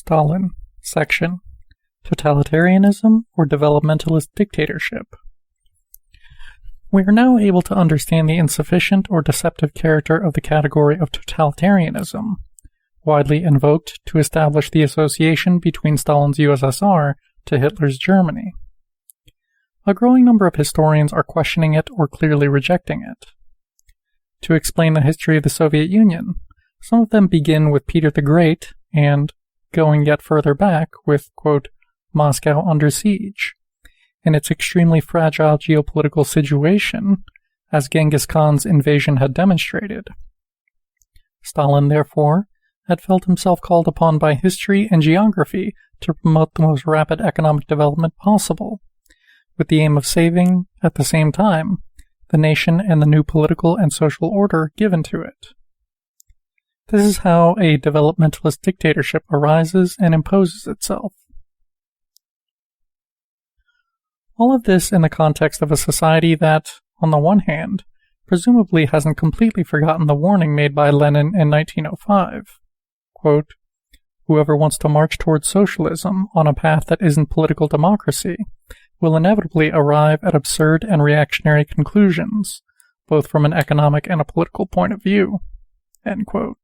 Stalin, section, Totalitarianism or Developmentalist Dictatorship. We are now able to understand the insufficient or deceptive character of the category of totalitarianism, widely invoked to establish the association between Stalin's USSR to Hitler's Germany. A growing number of historians are questioning it or clearly rejecting it. To explain the history of the Soviet Union, some of them begin with Peter the Great and, going yet further back, with, quote, Moscow under siege, in its extremely fragile geopolitical situation, as Genghis Khan's invasion had demonstrated. Stalin, therefore, had felt himself called upon by history and geography to promote the most rapid economic development possible, with the aim of saving, at the same time, the nation and the new political and social order given to it. This is how a developmentalist dictatorship arises and imposes itself. All of this in the context of a society that, on the one hand, presumably hasn't completely forgotten the warning made by Lenin in 1905, quote, whoever wants to march towards socialism on a path that isn't political democracy will inevitably arrive at absurd and reactionary conclusions, both from an economic and a political point of view, end quote.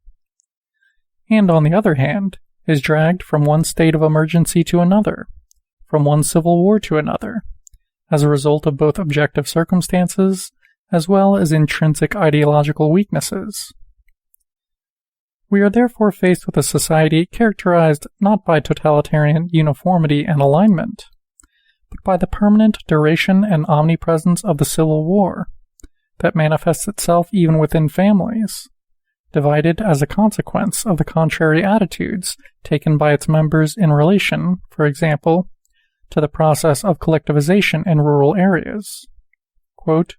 And on the other hand, is dragged from one state of emergency to another, from one civil war to another, as a result of both objective circumstances as well as intrinsic ideological weaknesses. We are therefore faced with a society characterized not by totalitarian uniformity and alignment, but by the permanent duration and omnipresence of the civil war that manifests itself even within families, divided as a consequence of the contrary attitudes taken by its members in relation, for example, to the process of collectivization in rural areas. Quote,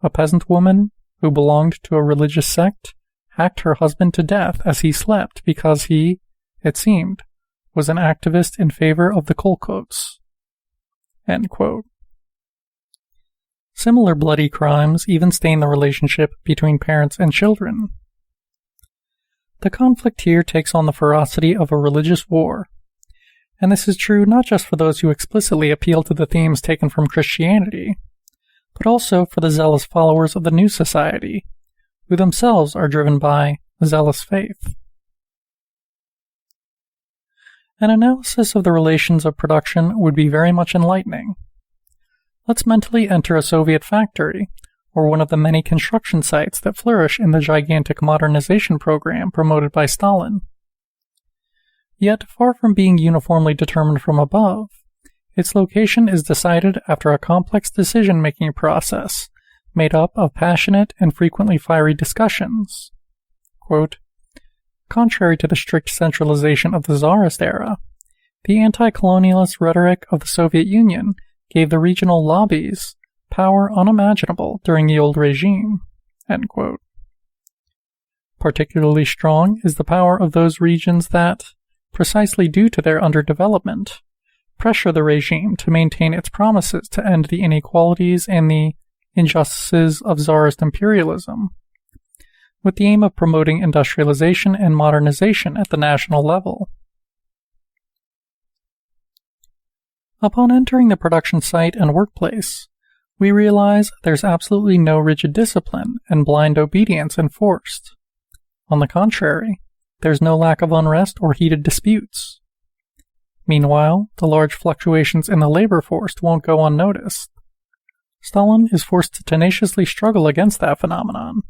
a peasant woman who belonged to a religious sect hacked her husband to death as he slept because he, it seemed, was an activist in favor of the kolkhozs. End quote. Similar bloody crimes even stain the relationship between parents and children. The conflict here takes on the ferocity of a religious war, and this is true not just for those who explicitly appeal to the themes taken from Christianity, but also for the zealous followers of the new society, who themselves are driven by zealous faith. An analysis of the relations of production would be very much enlightening. Let's mentally enter a Soviet factory, or one of the many construction sites that flourish in the gigantic modernization program promoted by Stalin. Yet, far from being uniformly determined from above, its location is decided after a complex decision-making process made up of passionate and frequently fiery discussions. Quote, contrary to the strict centralization of the Tsarist era, the anti-colonialist rhetoric of the Soviet Union gave the regional lobbies power unimaginable during the old regime. End quote. Particularly strong is the power of those regions that, precisely due to their underdevelopment, pressure the regime to maintain its promises to end the inequalities and the injustices of Tsarist imperialism, with the aim of promoting industrialization and modernization at the national level. Upon entering the production site and workplace, we realize there's absolutely no rigid discipline and blind obedience enforced. On the contrary, there's no lack of unrest or heated disputes. Meanwhile, the large fluctuations in the labor force won't go unnoticed. Stalin is forced to tenaciously struggle against that phenomenon.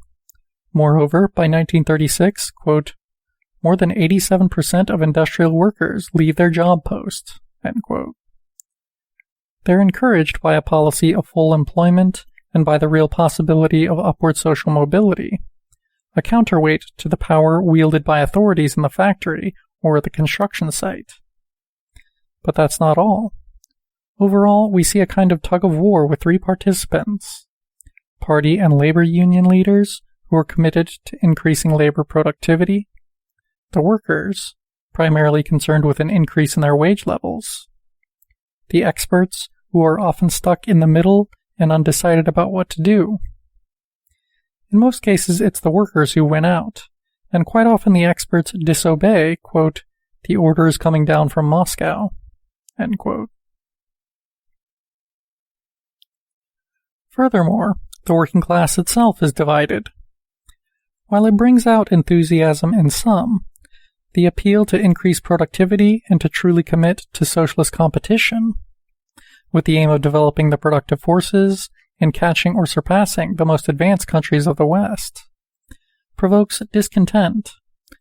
Moreover, by 1936, quote, more than 87% of industrial workers leave their job post, end quote. They're encouraged by a policy of full employment and by the real possibility of upward social mobility, a counterweight to the power wielded by authorities in the factory or the construction site. But that's not all. Overall, we see a kind of tug-of-war with three participants: party and labor union leaders who are committed to increasing labor productivity, the workers, primarily concerned with an increase in their wage levels, the experts, who are often stuck in the middle and undecided about what to do. In most cases, it's the workers who win out, and quite often the experts disobey, quote, the order is coming down from Moscow." End quote. Furthermore, the working class itself is divided. While it brings out enthusiasm in some, the appeal to increase productivity and to truly commit to socialist competition, with the aim of developing the productive forces and catching or surpassing the most advanced countries of the West, provokes discontent,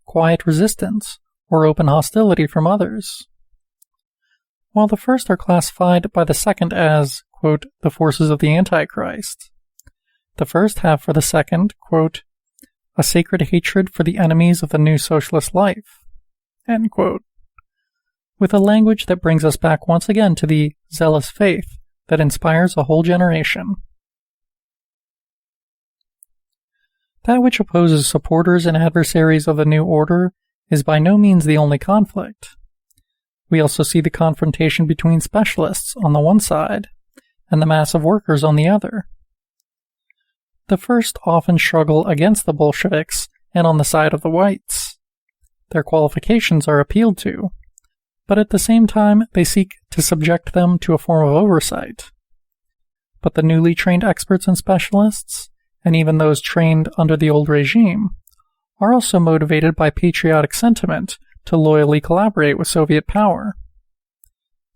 quiet resistance, or open hostility from others. While the first are classified by the second as, quote, the forces of the Antichrist, the first have for the second, quote, a sacred hatred for the enemies of the new socialist life, end quote, with a language that brings us back once again to the zealous faith that inspires a whole generation. That which opposes supporters and adversaries of the new order is by no means the only conflict. We also see the confrontation between specialists on the one side and the mass of workers on the other. The first often struggle against the Bolsheviks and on the side of the whites. Their qualifications are appealed to, but at the same time they seek to subject them to a form of oversight. But the newly trained experts and specialists, and even those trained under the old regime, are also motivated by patriotic sentiment to loyally collaborate with Soviet power.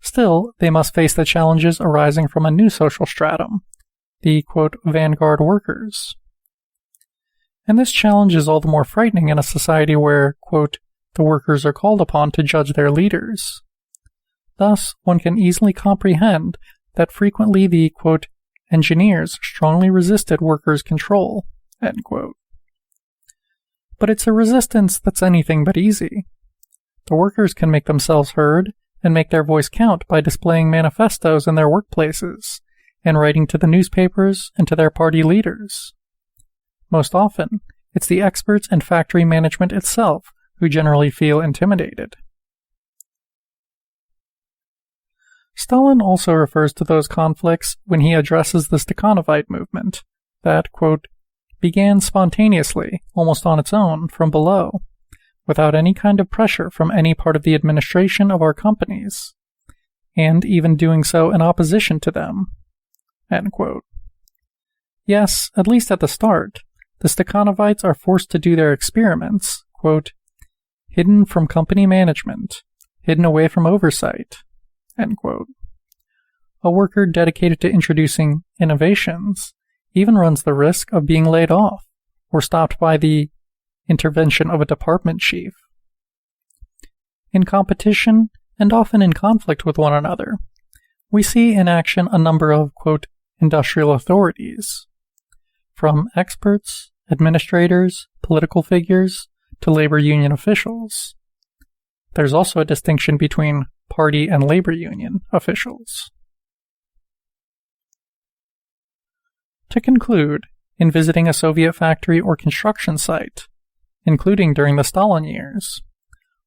Still, they must face the challenges arising from a new social stratum, the, quote, vanguard workers. And this challenge is all the more frightening in a society where, quote, the workers are called upon to judge their leaders. Thus, one can easily comprehend that frequently the, quote, engineers strongly resisted workers' control, end quote. But it's a resistance that's anything but easy. The workers can make themselves heard and make their voice count by displaying manifestos in their workplaces and writing to the newspapers and to their party leaders. Most often, it's the experts and factory management itself who generally feel intimidated. Stalin also refers to those conflicts when he addresses the Stakhanovite movement that, quote, began spontaneously, almost on its own, from below, without any kind of pressure from any part of the administration of our companies, and even doing so in opposition to them, end quote. Yes, at least at the start, the Stakhanovites are forced to do their experiments, quote, hidden from company management, hidden away from oversight, end quote. A worker dedicated to introducing innovations even runs the risk of being laid off or stopped by the intervention of a department chief. In competition, and often in conflict with one another, we see in action a number of, quote, industrial authorities, from experts, administrators, political figures, to labor union officials. There's also a distinction between party and labor union officials. To conclude, in visiting a Soviet factory or construction site, including during the Stalin years,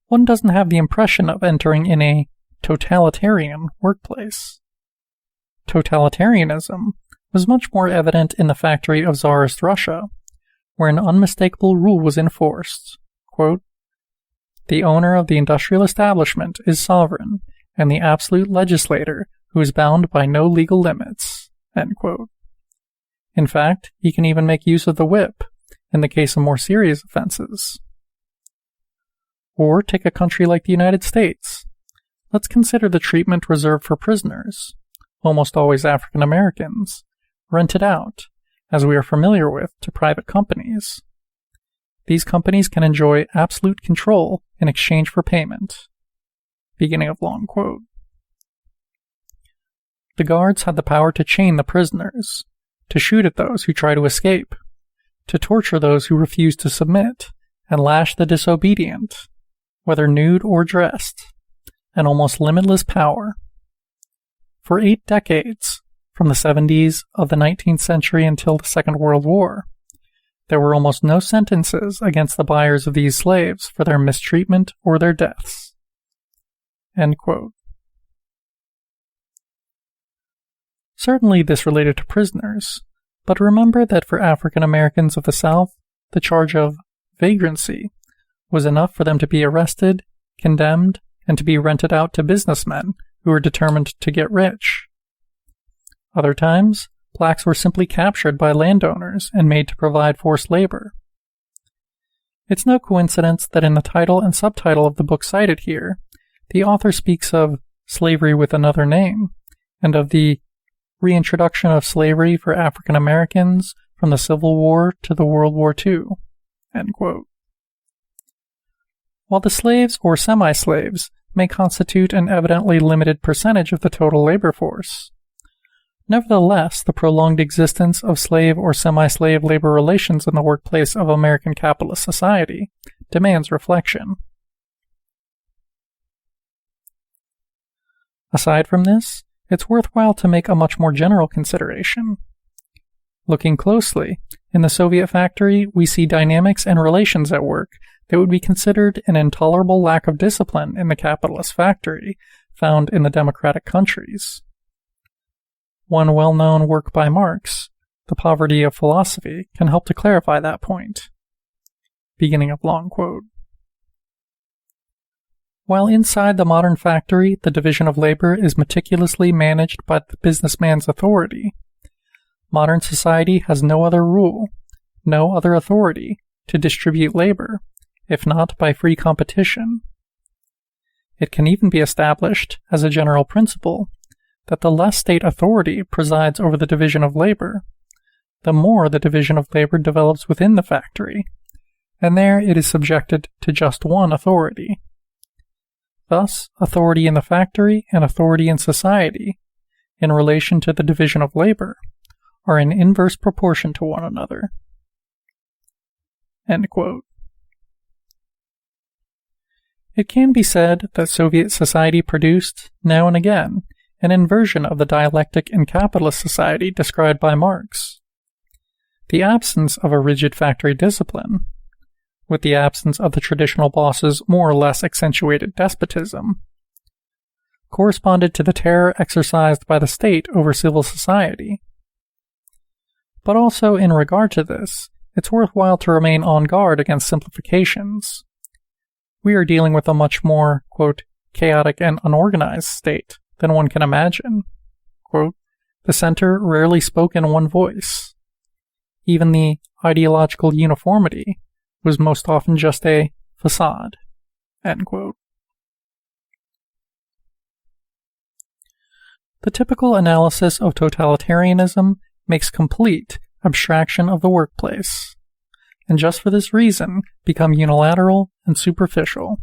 one doesn't have the impression of entering in a totalitarian workplace. Totalitarianism was much more evident in the factory of Tsarist Russia, where an unmistakable rule was enforced, quote, the owner of the industrial establishment is sovereign, and the absolute legislator who is bound by no legal limits, end quote. In fact, he can even make use of the whip in the case of more serious offenses. Or take a country like the United States. Let's consider the treatment reserved for prisoners, almost always African Americans, rented out, as we are familiar with, to private companies. These companies can enjoy absolute control in exchange for payment. Beginning of long quote. The guards had the power to chain the prisoners, to shoot at those who try to escape, to torture those who refuse to submit, and lash the disobedient, whether nude or dressed, an almost limitless power. For 8 decades, from the 70s of the 19th century until the Second World War, there were almost no sentences against the buyers of these slaves for their mistreatment or their deaths. End quote. Certainly this related to prisoners, but remember that for African Americans of the South, the charge of vagrancy was enough for them to be arrested, condemned, and to be rented out to businessmen who were determined to get rich. Other times, blacks were simply captured by landowners and made to provide forced labor. It's no coincidence that in the title and subtitle of the book cited here, the author speaks of slavery with another name, and of the reintroduction of slavery for African Americans from the Civil War to the World War II. End quote. While the slaves or semi-slaves may constitute an evidently limited percentage of the total labor force, nevertheless, the prolonged existence of slave or semi-slave labor relations in the workplace of American capitalist society demands reflection. Aside from this, it's worthwhile to make a much more general consideration. Looking closely, in the Soviet factory, we see dynamics and relations at work that would be considered an intolerable lack of discipline in the capitalist factory found in the democratic countries. One well-known work by Marx, The Poverty of Philosophy, can help to clarify that point. Beginning of long quote. While inside the modern factory, the division of labor is meticulously managed by the businessman's authority, modern society has no other rule, no other authority to distribute labor, if not by free competition. It can even be established as a general principle that the less state authority presides over the division of labor, the more the division of labor develops within the factory, and there it is subjected to just one authority. Thus, authority in the factory and authority in society, in relation to the division of labor, are in inverse proportion to one another. End quote. It can be said that Soviet society produced, now and again, an inversion of the dialectic in capitalist society described by Marx. The absence of a rigid factory discipline, with the absence of the traditional boss's more or less accentuated despotism, corresponded to the terror exercised by the state over civil society. But also in regard to this, it's worthwhile to remain on guard against simplifications. We are dealing with a much more, quote, chaotic and unorganized state than one can imagine. Quote, the center rarely spoke in one voice. Even the ideological uniformity was most often just a facade. End quote. The typical analysis of totalitarianism makes complete abstraction of the workplace, and just for this reason become unilateral and superficial.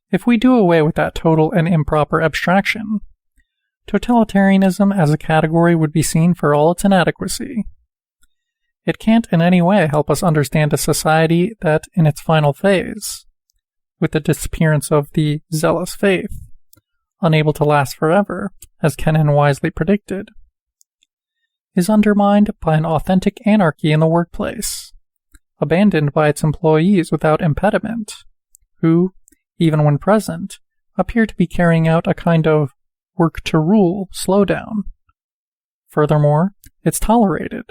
If we do away with that total and improper abstraction, totalitarianism as a category would be seen for all its inadequacy. It can't in any way help us understand a society that, in its final phase, with the disappearance of the zealous faith, unable to last forever, as Kennan wisely predicted, is undermined by an authentic anarchy in the workplace, abandoned by its employees without impediment, who, even when present, appear to be carrying out a kind of work-to-rule slowdown. Furthermore, it's tolerated.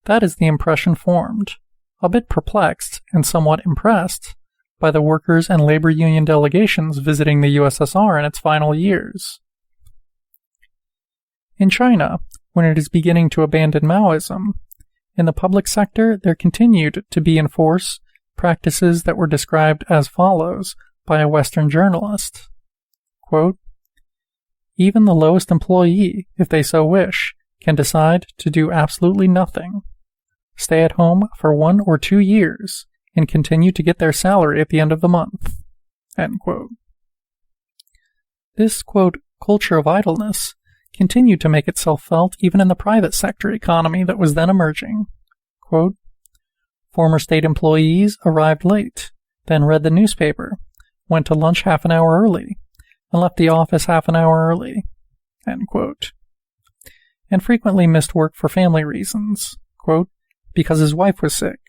That is the impression formed, a bit perplexed and somewhat impressed, by the workers' and labor union delegations visiting the USSR in its final years. In China, when it is beginning to abandon Maoism, in the public sector there continued to be in force practices that were described as follows by a Western journalist. Quote, even the lowest employee, if they so wish, can decide to do absolutely nothing, stay at home for 1 or 2 years, and continue to get their salary at the end of the month. End quote. This, quote, culture of idleness continued to make itself felt even in the private sector economy that was then emerging. Quote, former state employees arrived late, then read the newspaper, went to lunch half an hour early, and left the office half an hour early. End quote. And frequently missed work for family reasons, quote, because his wife was sick,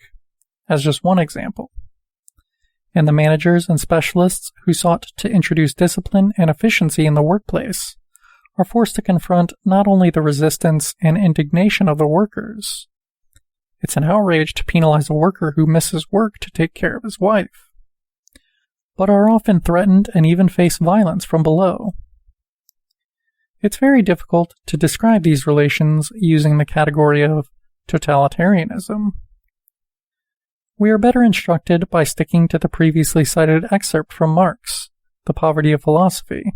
as just one example. And the managers and specialists who sought to introduce discipline and efficiency in the workplace are forced to confront not only the resistance and indignation of the workers. It's an outrage to penalize a worker who misses work to take care of his wife, but are often threatened and even face violence from below. It's very difficult to describe these relations using the category of totalitarianism. We are better instructed by sticking to the previously cited excerpt from Marx, The Poverty of Philosophy,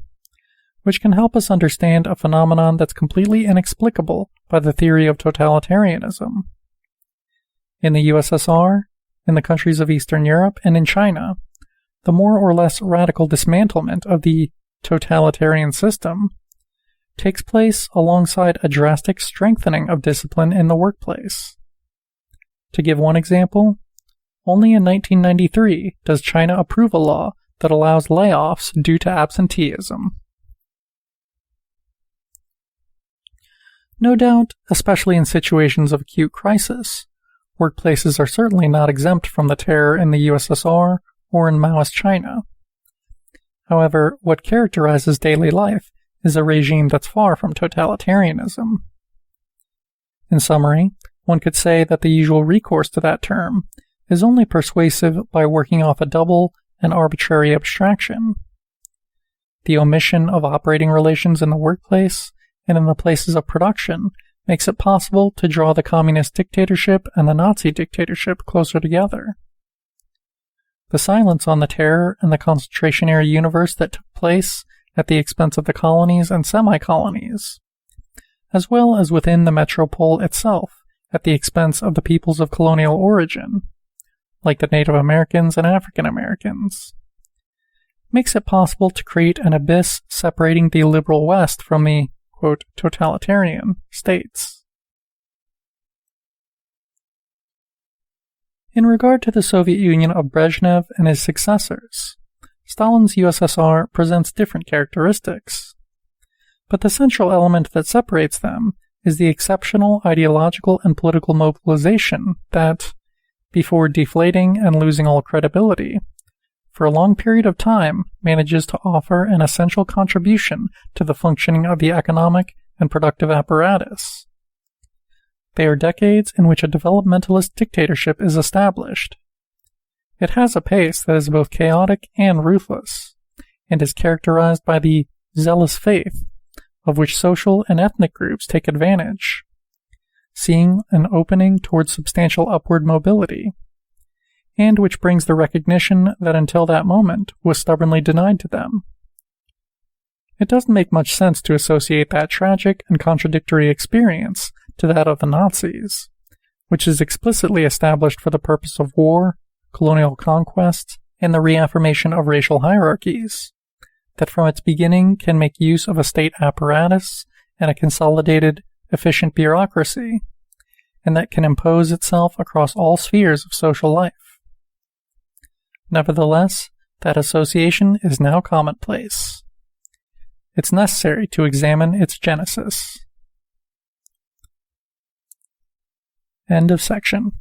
which can help us understand a phenomenon that's completely inexplicable by the theory of totalitarianism. In the USSR, in the countries of Eastern Europe, and in China, the more or less radical dismantlement of the totalitarian system takes place alongside a drastic strengthening of discipline in the workplace. To give one example, only in 1993 does China approve a law that allows layoffs due to absenteeism. No doubt, especially in situations of acute crisis, workplaces are certainly not exempt from the terror in the USSR or in Maoist China. However, what characterizes daily life is a regime that's far from totalitarianism. In summary, one could say that the usual recourse to that term is only persuasive by working off a double and arbitrary abstraction. The omission of operating relations in the workplace and in the places of production makes it possible to draw the communist dictatorship and the Nazi dictatorship closer together. The silence on the terror and the concentrationary universe that took place at the expense of the colonies and semi-colonies, as well as within the metropole itself at the expense of the peoples of colonial origin, like the Native Americans and African Americans, makes it possible to create an abyss separating the liberal West from the, quote, totalitarian states. In regard to the Soviet Union of Brezhnev and his successors, Stalin's USSR presents different characteristics, but the central element that separates them is the exceptional ideological and political mobilization that, before deflating and losing all credibility, for a long period of time manages to offer an essential contribution to the functioning of the economic and productive apparatus. They are decades in which a developmentalist dictatorship is established. It has a pace that is both chaotic and ruthless, and is characterized by the zealous faith of which social and ethnic groups take advantage, seeing an opening towards substantial upward mobility, and which brings the recognition that until that moment was stubbornly denied to them. It doesn't make much sense to associate that tragic and contradictory experience to that of the Nazis, which is explicitly established for the purpose of war, colonial conquest, and the reaffirmation of racial hierarchies, that from its beginning can make use of a state apparatus and a consolidated, efficient bureaucracy, and that can impose itself across all spheres of social life. Nevertheless, that association is now commonplace. It's necessary to examine its genesis. End of section.